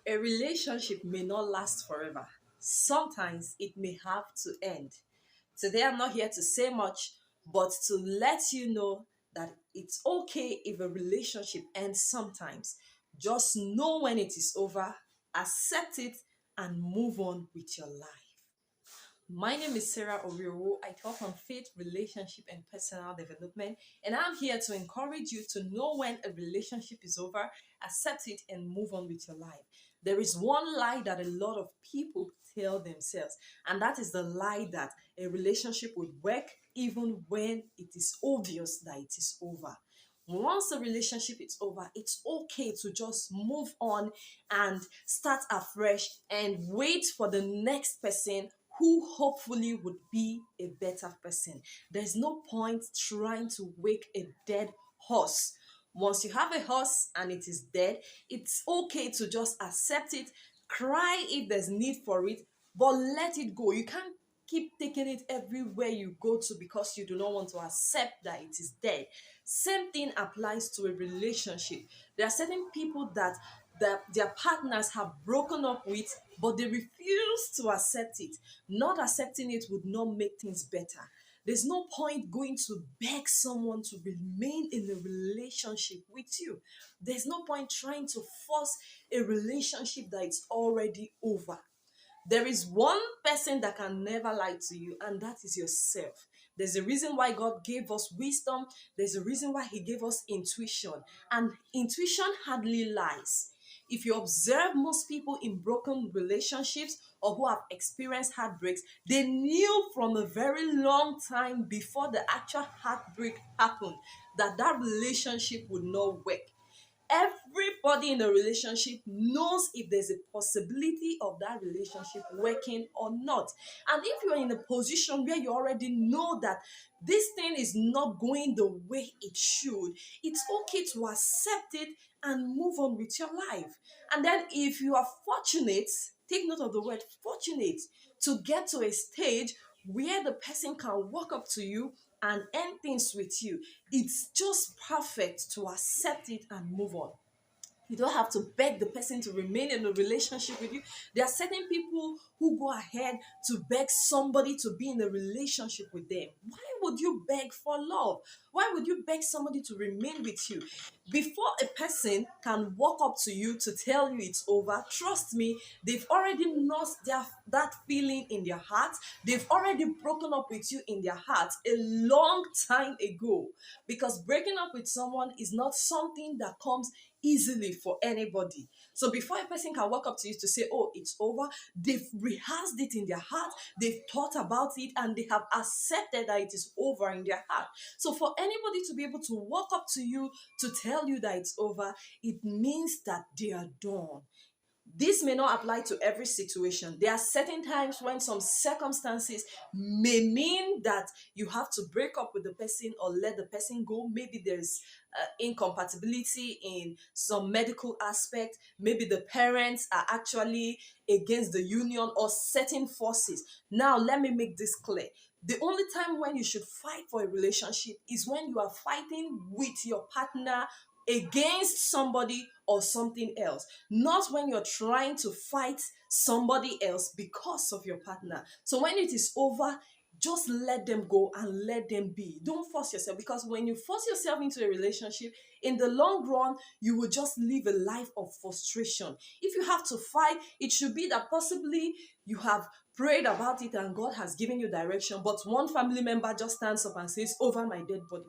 A relationship may not last forever. Sometimes it may have to end. Today, I'm not here to say much, but to let you know that it's okay if a relationship ends sometimes. Just know when it is over, accept it, and move on with your life. My name is Sarah Oriowo. I talk on faith, relationship, and personal development. And I'm here to encourage you to know when a relationship is over, accept it, and move on with your life. There is one lie that a lot of people tell themselves, and that is the lie that a relationship would work even when it is obvious that it is over. Once the relationship is over, it's okay to just move on and start afresh and wait for the next person who hopefully would be a better person. There's no point trying to wake a dead horse. Once you have a horse and it is dead, it's okay to just accept it, cry if there's need for it, but let it go. You can't keep taking it everywhere you go to because you do not want to accept that it is dead. Same thing applies to a relationship. There are certain people that their partners have broken up with, but they refuse to accept it. Not accepting it would not make things better. There's no point going to beg someone to remain in a relationship with you. There's no point trying to force a relationship that is already over. There is one person that can never lie to you, and that is yourself. There's a reason why God gave us wisdom. There's a reason why He gave us intuition. And intuition hardly lies. If you observe most people in broken relationships or who have experienced heartbreaks, they knew from a very long time before the actual heartbreak happened that that relationship would not work. Everybody in a relationship knows if there's a possibility of that relationship working or not. And if you're in a position where you already know that this thing is not going the way it should, it's okay to accept it and move on with your life. And then if you are fortunate, take note of the word fortunate, to get to a stage where the person can walk up to you and end things with you, it's just perfect to accept it and move on. You don't have to beg the person to remain in a relationship with you. There are certain people who go ahead to beg somebody to be in a relationship with them. Why would you beg for love? Why would you beg somebody to remain with you? Before a person can walk up to you to tell you it's over, trust me, they've already lost that feeling in their heart. They've already broken up with you in their heart a long time ago. Because breaking up with someone is not something that comes easily for anybody. So before a person can walk up to you to say, oh, it's over, they've rehearsed it in their heart, they've thought about it, and they have accepted that it is over in their heart. So for anybody to be able to walk up to you to tell you that it's over, it means that they are done. This may not apply to every situation. There are certain times when some circumstances may mean that you have to break up with the person or let the person go. Maybe there's incompatibility in some medical aspect. Maybe the parents are actually against the union or certain forces. Now, let me make this clear. The only time when you should fight for a relationship is when you are fighting with your partner against somebody or something else, not when you're trying to fight somebody else because of your partner. So when it is over, just let them go and let them be. Don't force yourself, because when you force yourself into a relationship, in the long run, you will just live a life of frustration. If you have to fight, it should be that possibly you have prayed about it and God has given you direction, but one family member just stands up and says, over my dead body.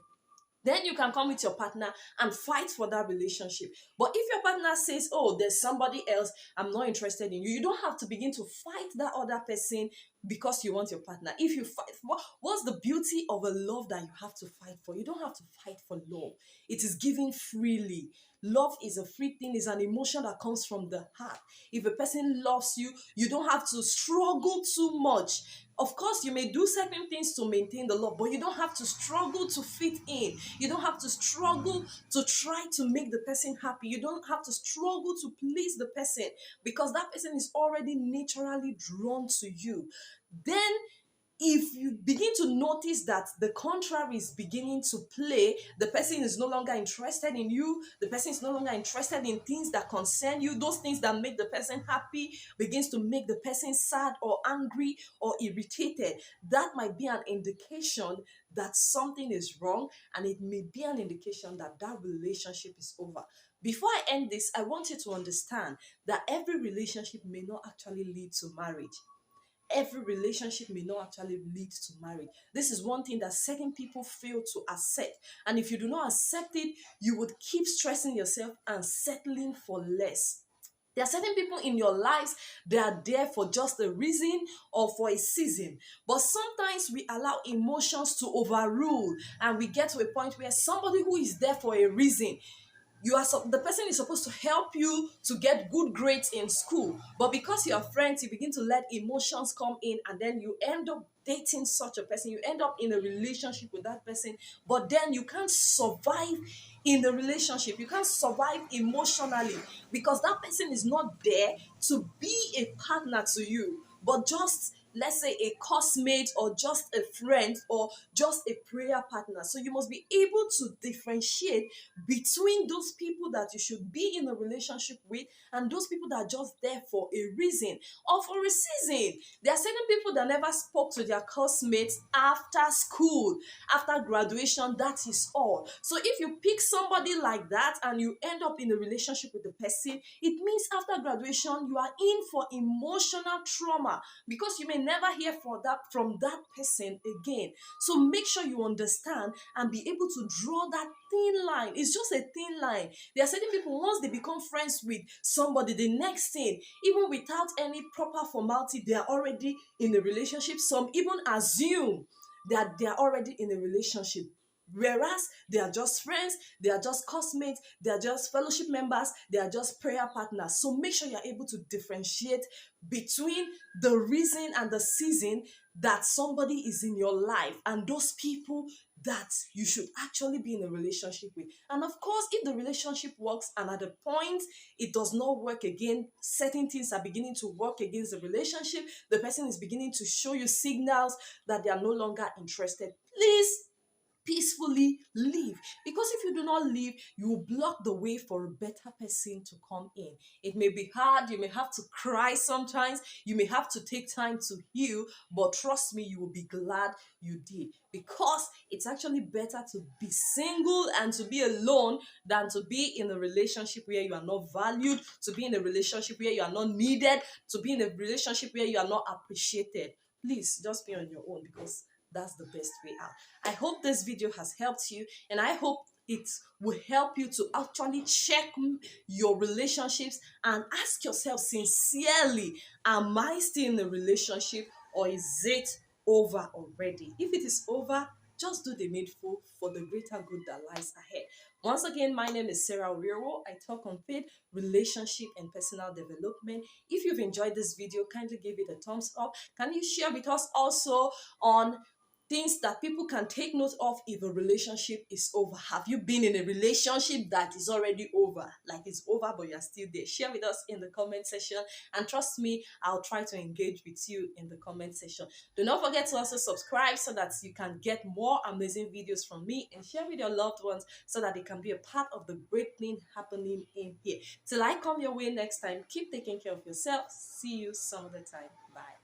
Then you can come with your partner and fight for that relationship. But if your partner says, oh, there's somebody else, I'm not interested in you, you don't have to begin to fight that other person because you want your partner. If you fight, what's the beauty of a love that you have to fight for? You don't have to fight for love. It is given freely. Love is a free thing, it's an emotion that comes from the heart. If a person loves you, you don't have to struggle too much. Of course, you may do certain things to maintain the love, but you don't have to struggle to fit in. You don't have to struggle to try to make the person happy. You don't have to struggle to please the person, because that person is already naturally drawn to you. Then if you begin to notice that the contrary is beginning to play, the person is no longer interested in you, the person is no longer interested in things that concern you, those things that make the person happy begins to make the person sad or angry or irritated, that might be an indication that something is wrong, and it may be an indication that that relationship is over. Before I end this, I want you to understand that every relationship may not actually lead to marriage. Every relationship may not actually lead to marriage. This is one thing that certain people fail to accept. And if you do not accept it, you would keep stressing yourself and settling for less. There are certain people in your lives that are there for just a reason or for a season. But sometimes we allow emotions to overrule, and we get to a point where somebody who is there for a reason, the person is supposed to help you to get good grades in school, but because you're friends, you begin to let emotions come in, and then you end up dating such a person, you end up in a relationship with that person, but then you can't survive in the relationship, you can't survive emotionally, because that person is not there to be a partner to you, but just, let's say, a classmate or just a friend or just a prayer partner. So you must be able to differentiate between those people that you should be in a relationship with and those people that are just there for a reason or for a season. There are certain people that never spoke to their classmates after school, after graduation. That is all. So if you pick somebody like that and you end up in a relationship with the person, it means after graduation you are in for emotional trauma, because you may never hear from that person again. So make sure you understand and be able to draw that thin line. It's just a thin line. There are certain people, once they become friends with somebody, the next thing, even without any proper formality, they are already in a relationship. Some even assume that they are already in a relationship, whereas they are just friends, they are just classmates, they are just fellowship members, they are just prayer partners. So make sure you're able to differentiate between the reason and the season that somebody is in your life and those people that you should actually be in a relationship with. And of course, if the relationship works and at the point it does not work again, certain things are beginning to work against the relationship, the person is beginning to show you signals that they are no longer interested, please peacefully leave, because if you do not leave, you will block the way for a better person to come in. It may be hard, you may have to cry sometimes, you may have to take time to heal, but trust me, you will be glad you did, because it's actually better to be single and to be alone than to be in a relationship where you are not valued, to be in a relationship where you are not needed, to be in a relationship where you are not appreciated. Please just be on your own, because that's the best way out. I hope this video has helped you, and I hope it will help you to actually check your relationships and ask yourself sincerely, am I still in a relationship, or is it over already? If it is over, just do the needful for the greater good that lies ahead. Once again, my name is Sarah Wiro. I talk on faith, relationship, and personal development. If you've enjoyed this video, kindly give it a thumbs up. Can you share with us also on things that people can take note of if a relationship is over? Have you been in a relationship that is already over, like it's over but you're still there? Share with us in the comment section, and trust me, I'll try to engage with you in the comment section. Do not forget to also subscribe so that you can get more amazing videos from me, and share with your loved ones so that they can be a part of the great thing happening in here. Till I come your way next time, keep taking care of yourself. See you some other time. Bye.